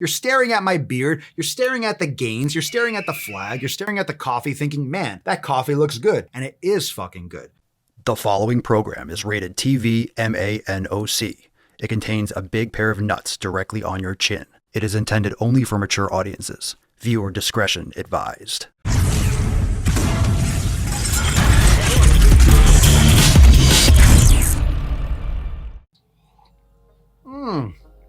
You're staring at my beard, you're staring at the gains, you're staring at the flag, you're staring at the coffee thinking, man, that coffee looks good. And it is fucking good. The following program is rated TV MANOC. It contains a big pair of nuts directly on your chin. It is intended only for mature audiences. Viewer discretion advised.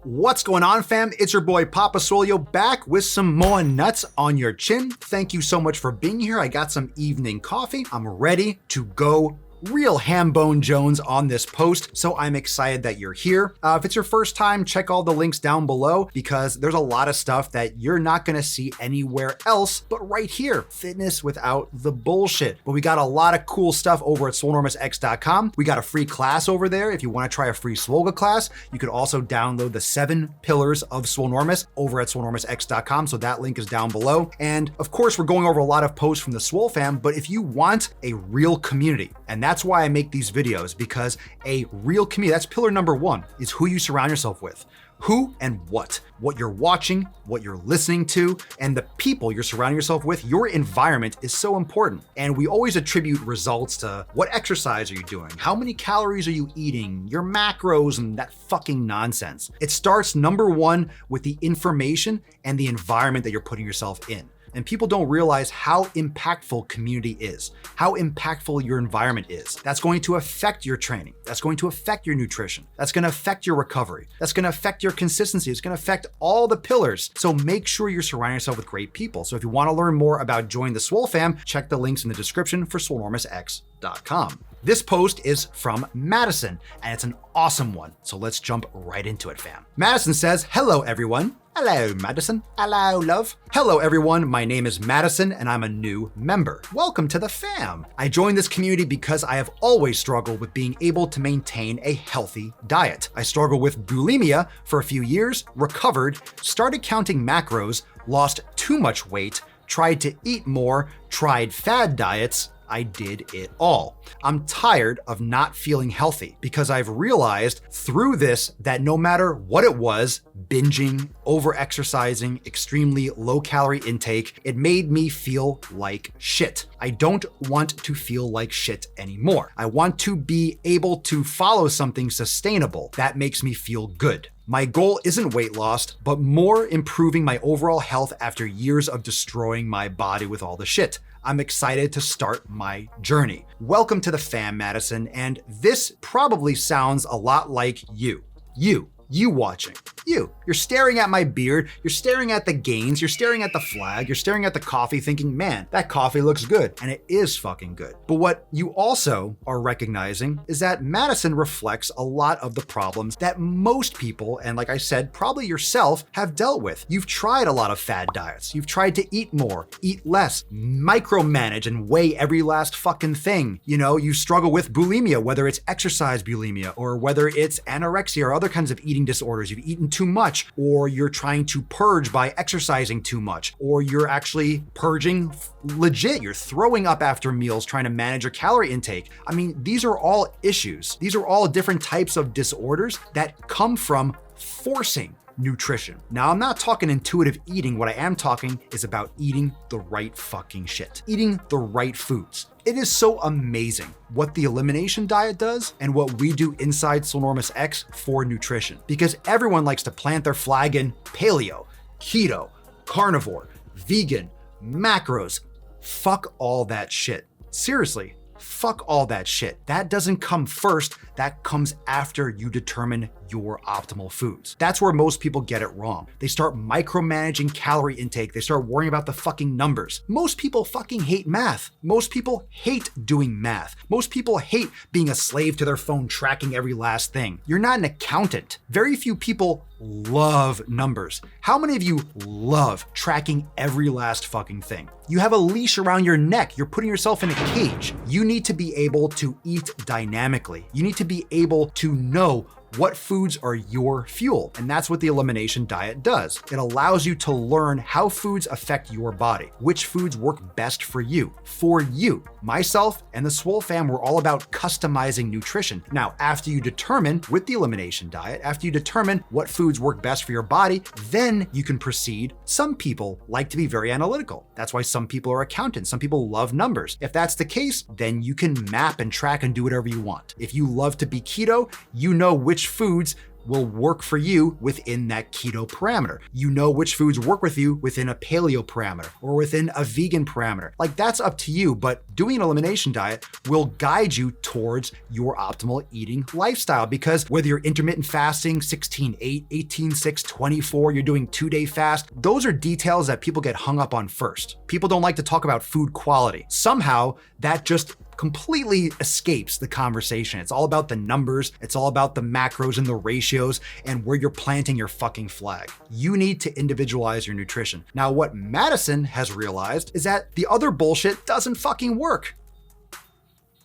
What's going on, fam? It's your boy Papa Swolio back with some more nuts on your chin. Thank you so much for being here. I got some evening coffee. I'm ready to go real Hambone Jones on this post, so I'm excited that you're here. If it's your first time, check all the links down below because there's a lot of stuff that you're not gonna see anywhere else but right here. Fitness without the bullshit. But we got a lot of cool stuff over at swolenormousx.com. We got a free class over there. If you wanna try a free Swolga class, you could also download the 7 pillars of Swolenormous over at swolenormousx.com, so that link is down below. And of course, we're going over a lot of posts from the Swole fam, but if you want a real community, and that's why I make these videos, because a real community, that's pillar number 1, is who you surround yourself with. Who and what you're watching, what you're listening to, and the people you're surrounding yourself with, your environment is so important. And we always attribute results to what exercise are you doing? How many calories are you eating? Your macros and that fucking nonsense. It starts number 1 with the information and the environment that you're putting yourself in. And people don't realize how impactful community is, how impactful your environment is. That's going to affect your training. That's going to affect your nutrition. That's going to affect your recovery. That's going to affect your consistency. It's going to affect all the pillars. So make sure you're surrounding yourself with great people. So if you want to learn more about joining the Swole fam, check the links in the description for swolenormousx.com. This post is from Madison, and it's an awesome one. So let's jump right into it, fam. Madison says, hello, everyone. Hello, Madison. Hello, love. Hello, everyone. My name is Madison, and I'm a new member. Welcome to the fam. I joined this community because I have always struggled with being able to maintain a healthy diet. I struggled with bulimia for a few years, recovered, started counting macros, lost too much weight, tried to eat more, tried fad diets. I did it all. I'm tired of not feeling healthy because I've realized through this that no matter what it was, binging, over-exercising, extremely low-calorie intake, it made me feel like shit. I don't want to feel like shit anymore. I want to be able to follow something sustainable that makes me feel good. My goal isn't weight loss, but more improving my overall health after years of destroying my body with all the shit. I'm excited to start my journey. Welcome to the fam, Madison, and this probably sounds a lot like you. You watching. You're staring at my beard, you're staring at the gains, you're staring at the flag, you're staring at the coffee thinking, man, that coffee looks good. And it is fucking good. But what you also are recognizing is that Madison reflects a lot of the problems that most people, and like I said, probably yourself, have dealt with. You've tried a lot of fad diets. You've tried to eat more, eat less, micromanage and weigh every last fucking thing. You know, you struggle with bulimia, whether it's exercise bulimia or whether it's anorexia or other kinds of eating disorders. You've eaten too much, or you're trying to purge by exercising too much, or you're actually purging legit. You're throwing up after meals, trying to manage your calorie intake. I mean, these are all issues. These are all different types of disorders that come from forcing nutrition. Now, I'm not talking intuitive eating. What I am talking is about eating the right fucking shit, eating the right foods. It is so amazing what the elimination diet does and what we do inside Swolenormous X for nutrition, because everyone likes to plant their flag in paleo, keto, carnivore, vegan, macros. Fuck all that shit. Seriously. Fuck all that shit. That doesn't come first. That comes after you determine your optimal foods. That's where most people get it wrong. They start micromanaging calorie intake. They start worrying about the fucking numbers. Most people fucking hate math. Most people hate doing math. Most people hate being a slave to their phone tracking every last thing. You're not an accountant. Very few people love numbers. How many of you love tracking every last fucking thing? You have a leash around your neck. You're putting yourself in a cage. You need to be able to eat dynamically. You need to be able to know what foods are your fuel. And that's what the elimination diet does. It allows you to learn how foods affect your body, which foods work best for you. For you, myself and the Swole fam, we're all about customizing nutrition. Now, after you determine with the elimination diet, after you determine what foods work best for your body, then you can proceed. Some people like to be very analytical. That's why some people are accountants. Some people love numbers. If that's the case, then you can map and track and do whatever you want. If you love to be keto, you know which foods will work for you within that keto parameter. You know which foods work with you within a paleo parameter or within a vegan parameter. Like, that's up to you, but doing an elimination diet will guide you towards your optimal eating lifestyle, because whether you're intermittent fasting, 16-8, 18-6, 24, you're doing 2-day fast, those are details that people get hung up on first. People don't like to talk about food quality. Somehow that just completely escapes the conversation. It's all about the numbers, it's all about the macros and the ratios and where you're planting your fucking flag. You need to individualize your nutrition. Now, what Madison has realized is that the other bullshit doesn't fucking work.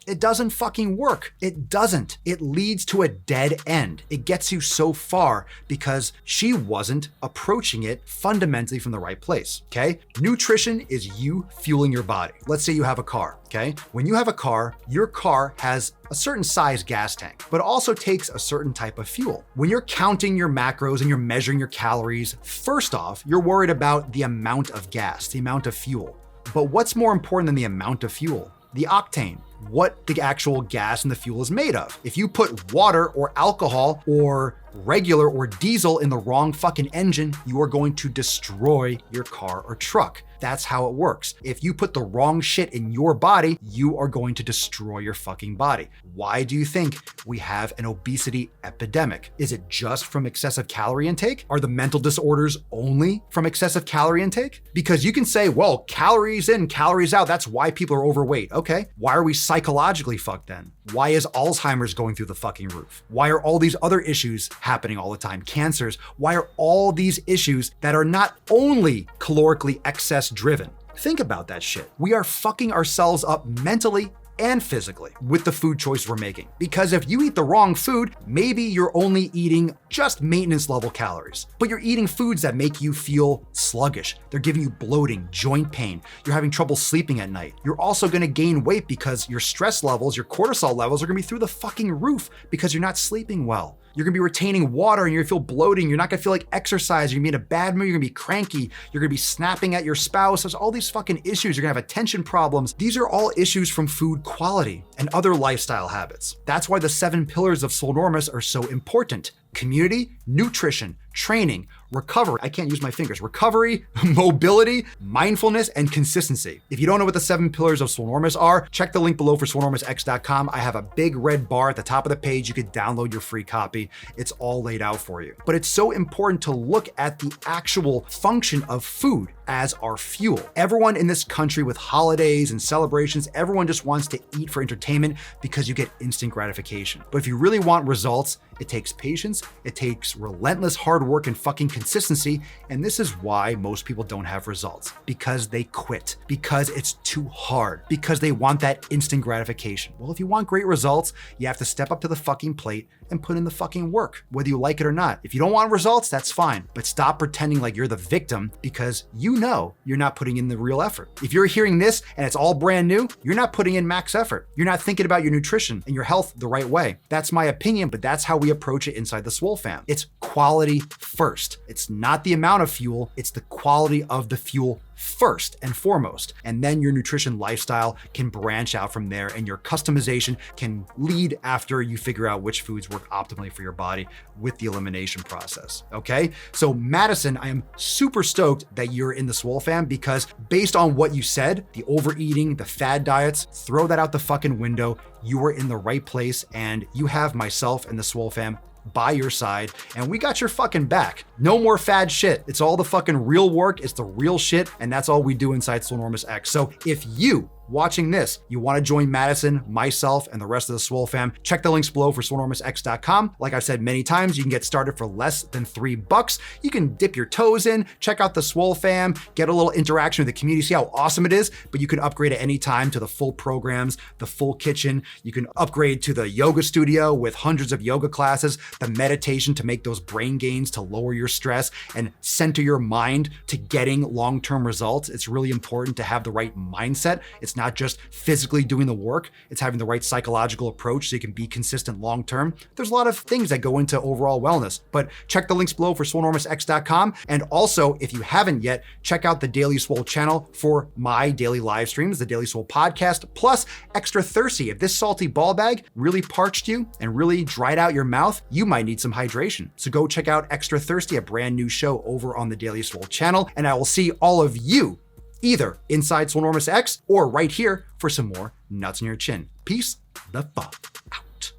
It doesn't fucking work. It doesn't. It leads to a dead end. It gets you so far because she wasn't approaching it fundamentally from the right place, okay? Nutrition is you fueling your body. Let's say you have a car, okay? When you have a car, your car has a certain size gas tank, but also takes a certain type of fuel. When you're counting your macros and you're measuring your calories, first off, you're worried about the amount of gas, the amount of fuel. But what's more important than the amount of fuel? The octane, what the actual gas and the fuel is made of. If you put water or alcohol or regular or diesel in the wrong fucking engine, you are going to destroy your car or truck. That's how it works. If you put the wrong shit in your body, you are going to destroy your fucking body. Why do you think we have an obesity epidemic? Is it just from excessive calorie intake? Are the mental disorders only from excessive calorie intake? Because you can say, well, calories in, calories out, that's why people are overweight. Okay, why are we psychologically fucked then? Why is Alzheimer's going through the fucking roof? Why are all these other issues happening all the time? Cancers. Why are all these issues that are not only calorically excess driven? Think about that shit. We are fucking ourselves up mentally and physically with the food choices we're making. Because if you eat the wrong food, maybe you're only eating just maintenance level calories, but you're eating foods that make you feel sluggish. They're giving you bloating, joint pain. You're having trouble sleeping at night. You're also gonna gain weight because your stress levels, your cortisol levels are gonna be through the fucking roof because you're not sleeping well. You're gonna be retaining water and you're gonna feel bloating. You're not gonna feel like exercise. You're gonna be in a bad mood. You're gonna be cranky. You're gonna be snapping at your spouse. There's all these fucking issues. You're gonna have attention problems. These are all issues from food quality and other lifestyle habits. That's why the 7 pillars of Swolenormous are so important. Community, nutrition, training, recovery, I can't use my fingers, recovery, mobility, mindfulness, and consistency. If you don't know what the 7 pillars of Swolenormous are, check the link below for swolenormousx.com. I have a big red bar at the top of the page. You could download your free copy. It's all laid out for you. But it's so important to look at the actual function of food as our fuel. Everyone in this country with holidays and celebrations, everyone just wants to eat for entertainment because you get instant gratification. But if you really want results, it takes patience, it takes relentless hard work and fucking consistency, and this is why most people don't have results. Because they quit, because it's too hard, because they want that instant gratification. Well, if you want great results, you have to step up to the fucking plate and put in the fucking work, whether you like it or not. If you don't want results, that's fine, but stop pretending like you're the victim because you know you're not putting in the real effort. If you're hearing this and it's all brand new, you're not putting in max effort. You're not thinking about your nutrition and your health the right way. That's my opinion, but that's how we approach it inside the Swole fam. It's quality first. It's not the amount of fuel, it's the quality of the fuel first and foremost. And then your nutrition lifestyle can branch out from there and your customization can lead after you figure out which foods work optimally for your body with the elimination process. Okay? So Madison, I am super stoked that you're in the Swole fam because based on what you said, the overeating, the fad diets, throw that out the fucking window. You are in the right place and you have myself and the Swole fam by your side, and we got your fucking back. No more fad shit. It's all the fucking real work. It's the real shit, and that's all we do inside Swolenormous X. So if you watching this, you want to join Madison, myself, and the rest of the Swole fam, check the links below for swolenormousx.com. Like I've said many times, you can get started for less than $3. You can dip your toes in, check out the Swole fam, get a little interaction with the community, see how awesome it is, but you can upgrade at any time to the full programs, the full kitchen. You can upgrade to the yoga studio with hundreds of yoga classes, the meditation to make those brain gains to lower your stress and center your mind to getting long-term results. It's really important to have the right mindset. It's not just physically doing the work, it's having the right psychological approach so you can be consistent long-term. There's a lot of things that go into overall wellness, but check the links below for swolenormousx.com. And also, if you haven't yet, check out the Daily Swole channel for my daily live streams, the Daily Swole podcast, plus Extra Thirsty. If this salty ball bag really parched you and really dried out your mouth, you might need some hydration. So go check out Extra Thirsty, a brand new show over on the Daily Swole channel, and I will see all of you either inside Swolenormous X or right here for some more nuts on your chin. Peace the fuck out.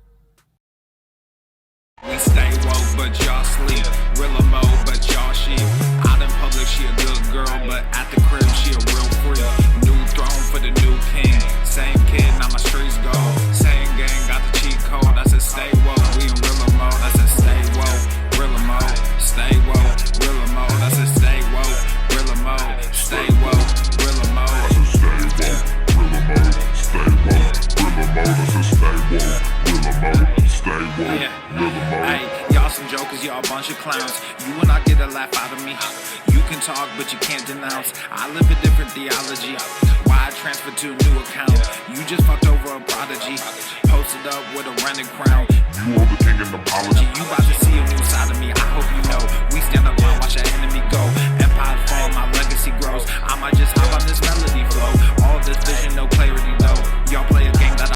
We stay woke, but y'all sleep. Rilla Mo, but y'all sheep. Out in public, she a good girl, but at the crib, she a real freak. New throne for the new king. Same kid, now my streets go. Same gang, got the cheat code. I said stay woke, we in Rilla Mo. I said stay woke, Rilla Mo. Stay woke, Rilla Mo. I said stay woke, Rilla Mo. Stay woke, Rilla Mo. I said stay woke, Rilla Mo. Stay woke, Rilla Mo. I said stay woke, Rilla Mo. Stay woke, Rilla Mo. Hey, y'all some jokers, y'all a bunch of clowns. You will not get a laugh out of me. You can talk, but you can't denounce. I live a different theology. Why I transferred to a new account? You just fucked over a prodigy. Posted up with a rented crown. You are the king in the palace.